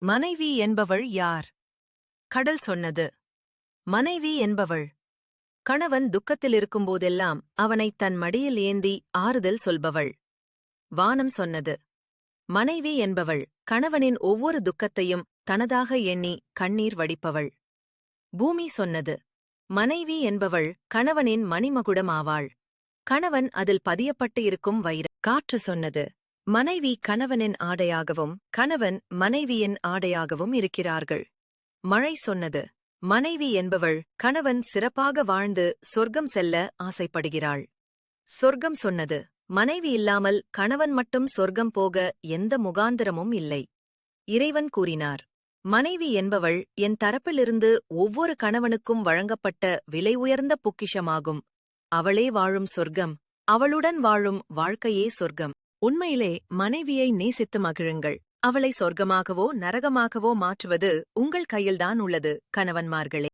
மனைவி என்பவள் யார்? கடல் சொன்னது. மனைவி என்பவள் கணவன் துக்கத்திலிருக்கும்போதெல்லாம் அவனைத் தன் மடியில் ஏந்தி ஆறுதல் சொல்பவள். வானம் சொன்னது. மனைவி என்பவள் கணவனின் ஒவ்வொரு துக்கத்தையும் தனதாக எண்ணி கண்ணீர் வடிப்பவள். பூமி சொன்னது. மனைவி என்பவள் கணவனின் மணிமகுடம் ஆவாள். கணவன் அதில் பதியப்பட்டு இருக்கும் காற்று சொன்னது. மனைவி கணவனின் ஆடையாகவும் கணவன் மனைவியின் ஆடையாகவும் இருக்கிறார்கள். மழை சொன்னது. மனைவி என்பவள் கணவன் சிறப்பாக வாழ்ந்து சொர்க்கம் செல்ல ஆசைப்படுகிறாள். சொர்க்கம் சொன்னது. மனைவி இல்லாமல் கணவன் மட்டும் சொர்க்கம் போக எந்த முகாந்திரமும் இல்லை. இறைவன் கூறினார். மனைவி என்பவள் என் தரப்பிலிருந்து ஒவ்வொரு கணவனுக்கும் வழங்கப்பட்ட விலை உயர்ந்த பொக்கிஷமாகும். அவளே வாழும் சொர்க்கம். அவளுடன் வாழும் வாழ்க்கையே சொர்க்கம். உண்மையிலே மனைவியை நேசித்து மகிழுங்கள். அவளை சொர்க்கமாகவோ நரகமாகவோ மாற்றுவது உங்கள் கையில்தான் உள்ளது, கணவன்மார்களே.